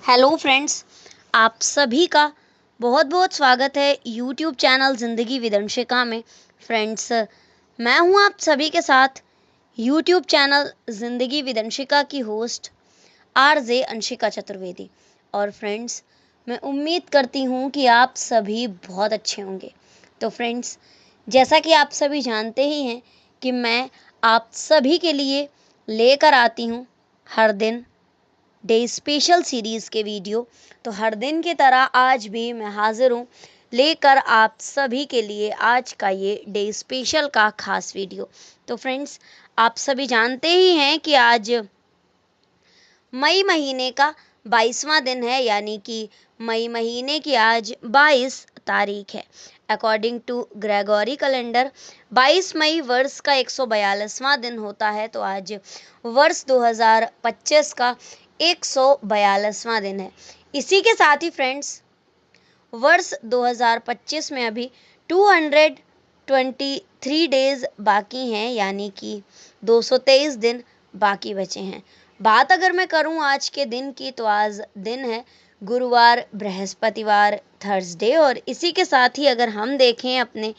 Hello friends, आप सभी का बहुत बहुत स्वागत है यूट्यूब चैनल ज़िंदगी विदंशिका में। फ्रेंड्स, मैं हूं आप सभी के साथ यूट्यूब चैनल ज़िंदगी विदंशिका की होस्ट आरजे अंशिका चतुर्वेदी। और फ्रेंड्स, मैं उम्मीद करती हूं कि आप सभी बहुत अच्छे होंगे। तो फ्रेंड्स, जैसा कि आप सभी जानते ही हैं कि मैं आप सभी के लिए लेकर आती हूं हर दिन डे स्पेशल सीरीज़ के वीडियो। तो हर दिन की तरह आज भी मैं हाजिर हूँ लेकर आप सभी के लिए आज का ये डे स्पेशल का खास वीडियो। तो फ्रेंड्स, आप सभी जानते ही हैं कि आज मई महीने का 22वां दिन है, यानी कि मई महीने की आज 22 तारीख है। अकॉर्डिंग टू ग्रेगोरी कैलेंडर 22 मई वर्ष का 142वां दिन होता है। तो आज वर्ष 2025 का 142वां दिन है। इसी के साथ ही फ्रेंड्स, वर्ष 2025 में अभी 223 डेज बाकी हैं, यानी कि 223 दिन बाकी बचे हैं। बात अगर मैं करूं आज के दिन की, तो आज दिन है गुरुवार, बृहस्पतिवार, थर्सडे। और इसी के साथ ही अगर हम देखें अपने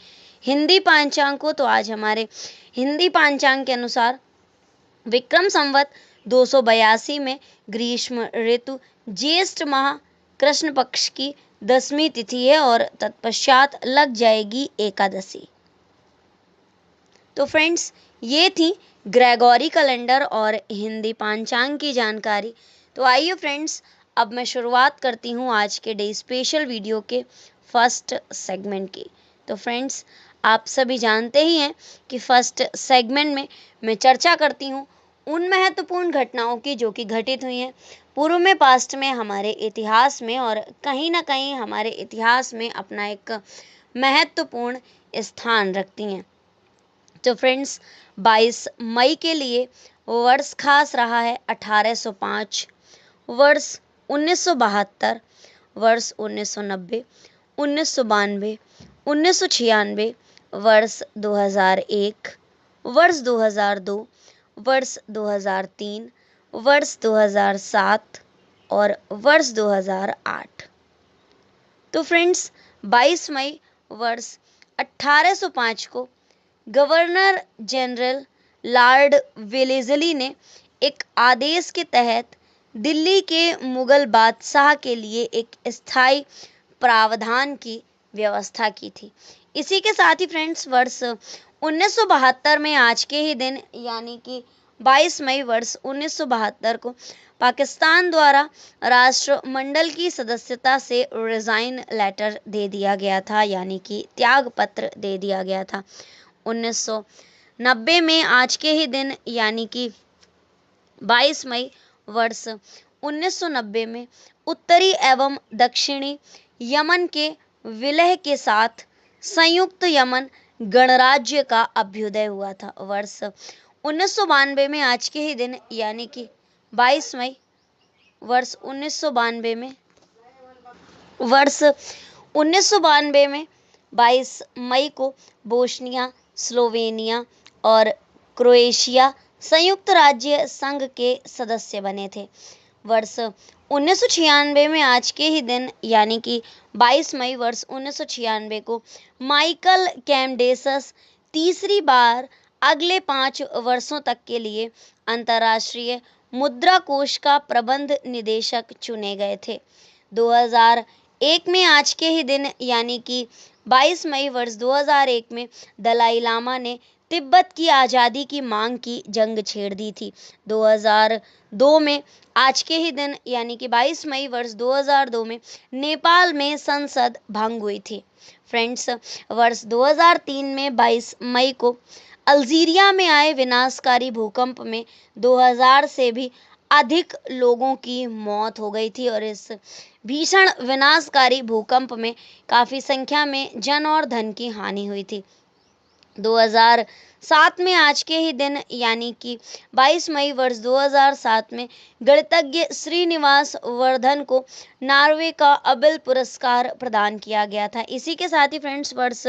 हिंदी पांचांग को, तो आज हमारे हिंदी पांचांग के अनुसार विक्रम संवत 282 में ग्रीष्म ऋतु ज्येष्ठ माह कृष्ण पक्ष की 10वीं तिथि है और तत्पश्चात लग जाएगी एकादशी। तो फ्रेंड्स, ये थी ग्रेगोरी कैलेंडर और हिंदी पांचांग की जानकारी। तो आइए फ्रेंड्स, अब मैं शुरुआत करती हूँ आज के डे स्पेशल वीडियो के फर्स्ट सेगमेंट की। तो फ्रेंड्स, आप सभी जानते ही हैं कि फर्स्ट सेगमेंट में मैं चर्चा करती हूँ उन महत्वपूर्ण घटनाओं की जो कि घटित हुई हैं पूर्व में, पास्ट में, हमारे इतिहास में, और कहीं ना कहीं हमारे इतिहास में अपना एक महत्वपूर्ण स्थान रखती हैं। तो फ्रेंड्स, 22 मई के लिए वर्ष खास रहा है 1805, वर्ष 1972, वर्ष 1990, 1992, 1996, वर्ष 2001, वर्ष 2002, वर्ष 2003, वर्ष 2007 और वर्ष 2008। तो फ्रेंड्स, 22 मई वर्ष 1805 को गवर्नर जनरल लॉर्ड वेलेज़ली ने एक आदेश के तहत दिल्ली के मुगल बादशाह के लिए एक स्थायी प्रावधान की व्यवस्था की थी। इसी के साथ ही फ्रेंड्स, वर्ष 1972 में आज के ही दिन, यानी कि 22 मई वर्ष 1972 को पाकिस्तान द्वारा राष्ट्रमंडल की सदस्यता से रिजाइन लेटर दे दिया गया था, यानी कि त्याग पत्र दे दिया गया था। 1990 में आज के ही दिन, यानी कि 22 मई वर्ष 1990 में उत्तरी एवं दक्षिणी यमन के विलय के साथ संयुक्त यमन गणराज्य का अभ्युदय हुआ था। वर्ष 1992 में आज के ही दिन, यानी कि 22 मई वर्ष 1992 में 22 मई को बोस्निया, स्लोवेनिया और क्रोएशिया संयुक्त राज्य संघ के सदस्य बने थे। वर्ष 1996 में आज के ही दिन, यानी कि 22 मई वर्ष 1996 को माइकल कैमडेसस तीसरी बार अगले 5 वर्षों तक के लिए अंतर्राष्ट्रीय मुद्रा कोष का प्रबंध निदेशक चुने गए थे। 2001 में आज के ही दिन, यानी कि 22 मई वर्ष 2001 में दलाई लामा ने तिब्बत की आज़ादी की मांग की जंग छेड़ दी थी। 2002 में आज के ही दिन, यानी कि 22 मई वर्ष 2002 में नेपाल में संसद भंग हुई थी। फ्रेंड्स, वर्ष 2003 में 22 मई को अल्जीरिया में आए विनाशकारी भूकंप में 2000 से भी अधिक लोगों की मौत हो गई थी और इस भीषण विनाशकारी भूकंप में काफ़ी संख्या में जन और धन की हानि हुई थी। 2007 में आज के ही दिन, यानी कि 22 मई वर्ष 2007 में गणितज्ञ श्रीनिवास वर्धन को नॉर्वे का अबेल पुरस्कार प्रदान किया गया था। इसी के साथ ही फ्रेंड्स, वर्ष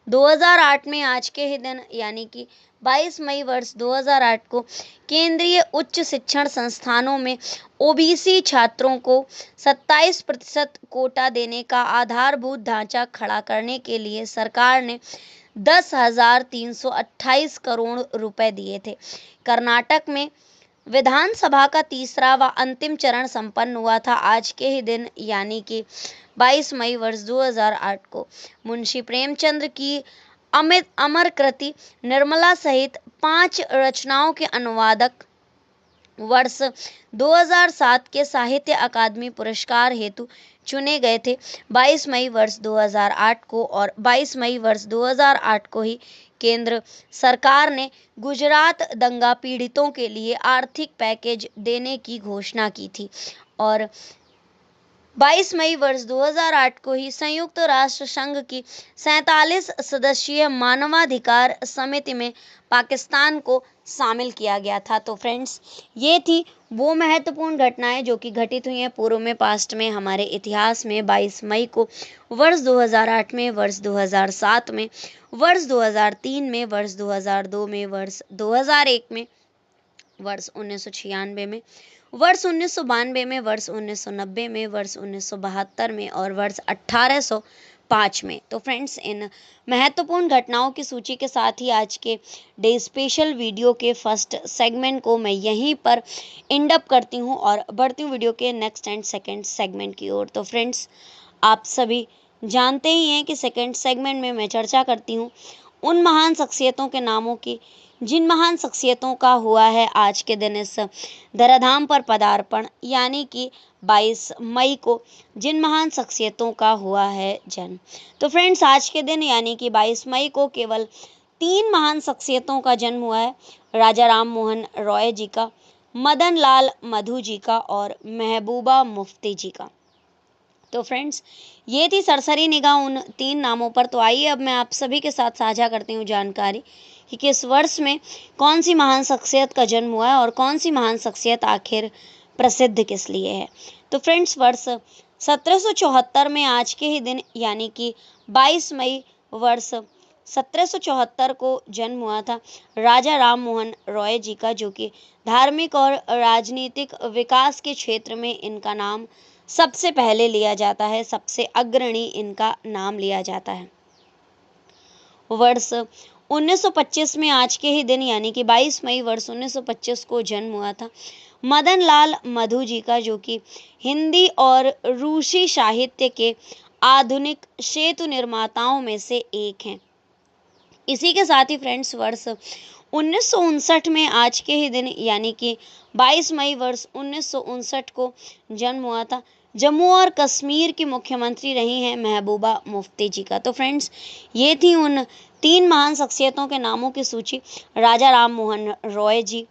2008 में आज के ही दिन, यानी कि 22 मई वर्ष 2008 को केंद्रीय उच्च शिक्षण संस्थानों में ओबीसी छात्रों को 27% कोटा देने का आधारभूत ढांचा खड़ा करने के लिए सरकार ने 10,328 करोड़ रुपए दिए थे। कर्नाटक में विधानसभा का तीसरा व अंतिम चरण संपन्न हुआ था आज के ही दिन यानी कि 22 मई वर्ष 2008 को। मुंशी प्रेमचंद की अमर कृति निर्मला सहित 5 रचनाओं के अनुवादक वर्ष 2007 के साहित्य अकादमी पुरस्कार हेतु चुने गए थे। 22 मई वर्ष 2008 को और 22 मई वर्ष 2008 को ही केंद्र सरकार ने गुजरात दंगा पीड़ितों के लिए आर्थिक पैकेज देने की घोषणा की थी और 22 मई वर्ष 2008 को ही संयुक्त राष्ट्र संघ की 47 सदस्यीय मानवाधिकार समिति में पाकिस्तान को शामिल किया गया था। तो फ्रेंड्स, ये थी वो महत्वपूर्ण घटनाएं जो कि घटित हुई हैं पूर्व में, पास्ट में, हमारे इतिहास में। 22 मई को वर्ष 2008 में, वर्ष 2007 में, वर्ष 2003 में, वर्ष 2002 में, वर्ष 2001 में, वर्ष 1996 में, वर्ष 1992 में, वर्ष 1990 में, वर्ष 1972 में और वर्ष 1805 में। तो फ्रेंड्स, इन महत्वपूर्ण घटनाओं की सूची के साथ ही आज के डे स्पेशल वीडियो के फर्स्ट सेगमेंट को मैं यहीं पर एंड अप करती हूं और बढ़ती हूं वीडियो के नेक्स्ट एंड सेकंड सेगमेंट की ओर। तो फ्रेंड्स, आप सभी जानते ही हैं कि सेकंड सेगमेंट में मैं चर्चा करती हूं उन महान शख्सियतों के नामों की जिन महान शख्सियतों का हुआ है आज के दिन इस धराधाम पर पदार्पण, यानी कि 22 मई को जिन महान शख्सियतों का हुआ है जन्म। तो फ्रेंड्स, आज के दिन यानी कि 22 मई को केवल 3 महान शख्सियतों का जन्म हुआ है, राजा राम मोहन रॉय जी का, मदन लाल मधु जी का और महबूबा मुफ्ती जी का। तो फ्रेंड्स, ये थी सरसरी निगाह उन 3 नामों पर। तो आइए अब मैं आप सभी के साथ साझा करती हूँ जानकारी कि किस वर्ष में कौन सी महान शख्सियत का जन्म हुआ है और कौन सी महान शख्सियत आखिर प्रसिद्ध किस लिए है। तो फ्रेंड्स, वर्ष 1774 में आज के ही दिन यानी कि 22 मई वर्ष 1774 को जन्म हुआ था राजा राम मोहन रॉय जी का, जो कि धार्मिक और राजनीतिक विकास के क्षेत्र में इनका नाम सबसे पहले लिया जाता है, सबसे अग्रणी इनका नाम लिया जाता है। वर्ष 1925 में आज के ही दिन यानी कि 22 मई वर्ष 1925 को जन्म हुआ था मदन लाल मधु जी का, जो कि हिंदी और रूसी साहित्य के आधुनिक सेतु निर्माताओं में से एक हैं। इसी के साथ ही फ्रेंड्स, वर्ष 1959 में आज के ही दिन यानी कि 22 मई वर्ष 1959 को जन्म हुआ था जम्मू और कश्मीर की मुख्यमंत्री रही हैं महबूबा मुफ्ती जी का। तो फ्रेंड्स, ये थी उन 3 महान शख्सियतों के नामों की सूची, राजा राम मोहन रॉय जी,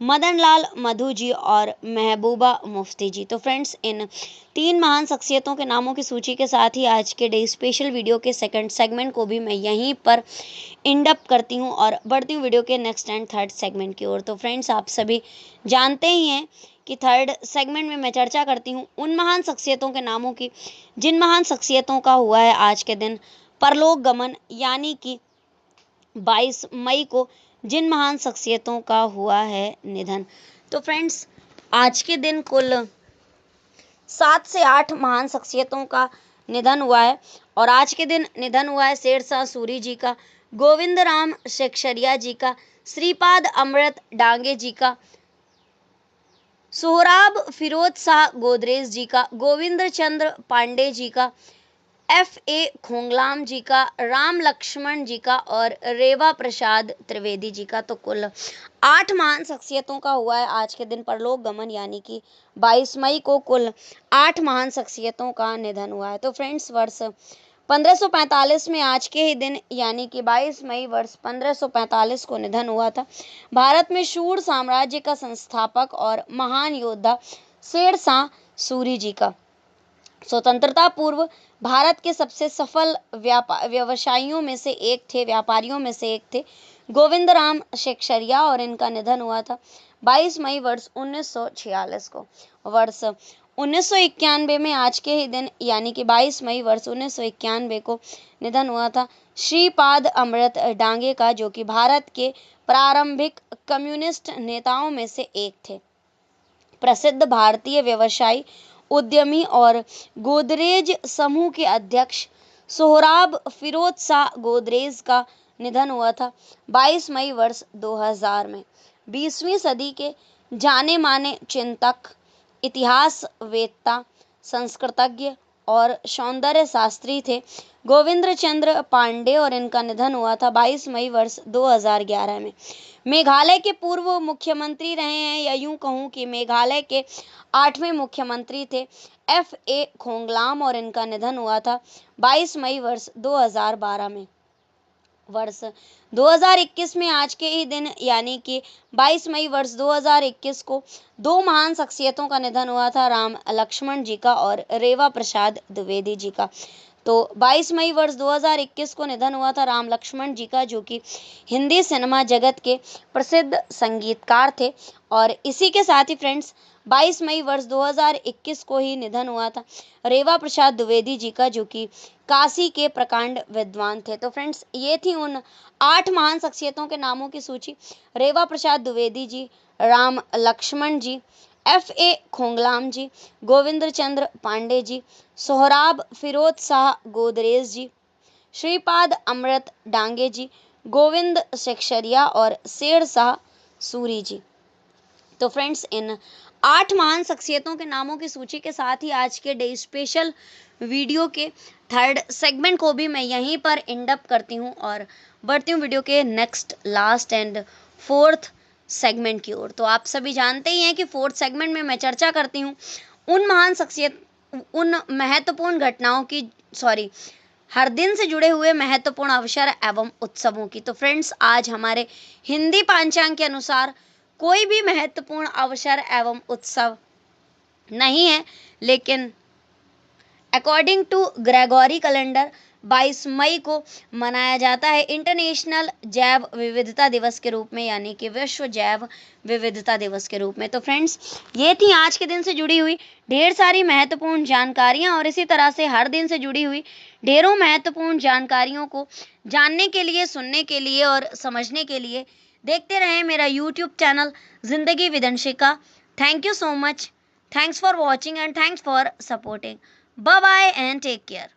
मदन लाल मधु जी और महबूबा मुफ्ती जी। तो फ्रेंड्स, इन 3 महान शख्सियतों के नामों की सूची के साथ ही आज के डे स्पेशल वीडियो के सेकंड सेगमेंट को भी मैं यहीं पर एंड अप करती हूँ और बढ़ती हूँ वीडियो के नेक्स्ट एंड थर्ड सेगमेंट की ओर। तो फ्रेंड्स, आप सभी जानते ही हैं कि थर्ड सेगमेंट में मैं चर्चा करती हूँ उन महान शख्सियतों के नामों की जिन महान शख्सियतों का हुआ है आज के दिन परलोक गमन, यानी कि 22 मई को जिन महान शख्सियतों का हुआ है निधन। तो फ्रेंड्स, आज के दिन कुल 7 से 8 महान शख्सियतों का निधन हुआ है और आज के दिन निधन हुआ है शेरशाह सूरी जी का, गोविंद राम शेखसरिया जी का, श्रीपाद अमृत डांगे जी का, सोहराब फिरोज शाह गोदरेज जी का, गोविंद चंद्र पांडे जी का, F.A. खोंगलाम जी का, राम लक्ष्मण जी का और रेवा प्रसाद त्रिवेदी जी का। तो कुल 8 महान शख्सियतों का हुआ है आज के दिन परलोक गमन, यानी कि 22 मई को कुल 8 महान शख्सियतों का निधन हुआ है। तो फ्रेंड्स, वर्ष 1545 में आज के ही दिन यानी कि 22 मई वर्ष 1545 को निधन हुआ था भारत में शूर साम्राज्य का संस्थापक और महान योद्धा शेरशाह सूरी जी का। स्वतंत्रता पूर्व भारत के सबसे सफल व्यवसायियों में से एक थे, व्यापारियों में से एक थे गोविंद राम शेखसरिया और इनका निधन हुआ था 22 मई वर्ष 1946 को। वर्ष 1991 में आज के ही दिन यानी कि 22 मई वर्ष 1991 को निधन हुआ था श्रीपाद अमृत डांगे का, जो कि भारत के प्रारंभिक कम्युनिस्ट नेताओं में से एक थे। प्रसिद्ध भारतीय व्यवसायी, उद्यमी और गोदरेज समूह के अध्यक्ष सोहराब फिरोज शाह गोदरेज का निधन हुआ था 22 मई वर्ष 2000 में। 20वीं सदी के जाने माने चिंतक, इतिहासवेत्ता, संस्कृतज्ञ और सौंदर्य शास्त्री थे गोविंद चंद्र पांडे, और इनका निधन हुआ था 22 मई वर्ष 2011 में। मेघालय के पूर्व मुख्यमंत्री रहे हैं, या यूं कहूं कि मेघालय के 8वें मुख्यमंत्री थे FA खोंगलाम, और इनका निधन हुआ था 22 मई वर्ष 2012 में। वर्ष 2021 में आज के ही दिन यानी कि 22 मई वर्ष 2021 को दो महान शख्सियतों का निधन हुआ था, राम लक्ष्मण जी का और रेवा प्रसाद द्विवेदी जी का। तो 22 मई वर्ष 2021 को निधन हुआ था राम लक्ष्मण जी का, जो कि हिंदी सिनेमा जगत के प्रसिद्ध संगीतकार थे। और इसी के साथ ही फ्रेंड्स 22 मई वर्ष 2021 को ही निधन हुआ था रेवा प्रसाद द्विवेदी जी का, जो कि काशी के प्रकांड विद्वान थे। तो फ्रेंड्स ये थी उन 8 महान शख्सियतों के नामों की सूची। रेवा प्रसाद द्विवेदी जी, राम लक्ष्मण जी, FA खोंगलाम जी, गोविंद चंद्र पांडे जी, सोहराब फिरोज शाह गोदरेज जी, श्रीपाद अमृत डांगे जी, गोविंद सेक्शरिया और शेर शाह सूरी जी। तो फ्रेंड्स इन 8 महान शख्सियतों के नामों की सूची के साथ ही आज के डे स्पेशल वीडियो के थर्ड सेगमेंट को भी मैं यहीं पर एंड अप करती हूँ और बढ़ती हूँ वीडियो के next, last and fourth segment की ओर। तो आप सभी जानते ही हैं कि फोर्थ सेगमेंट में मैं चर्चा करती हूँ उन महान शख्सियत, उन महत्वपूर्ण घटनाओं की, हर दिन से जुड़े हुए महत्वपूर्ण अवसर एवं उत्सवों की। तो फ्रेंड्स आज हमारे हिंदी पंचांग के अनुसार कोई भी महत्वपूर्ण अवसर एवं उत्सव नहीं है, लेकिन अकॉर्डिंग टू ग्रेगोरी कैलेंडर 22 मई को मनाया जाता है इंटरनेशनल जैव विविधता दिवस के रूप में, यानी कि विश्व जैव विविधता दिवस के रूप में। तो फ्रेंड्स ये थी आज के दिन से जुड़ी हुई ढेर सारी महत्वपूर्ण जानकारियां, और इसी तरह से हर दिन से जुड़ी हुई ढेरों महत्वपूर्ण जानकारियों को जानने के लिए, सुनने के लिए और समझने के लिए देखते रहें मेरा यूट्यूब चैनल जिंदगी with Anshika. Thank you so much, thanks for watching and thanks for supporting. Bye bye and take care.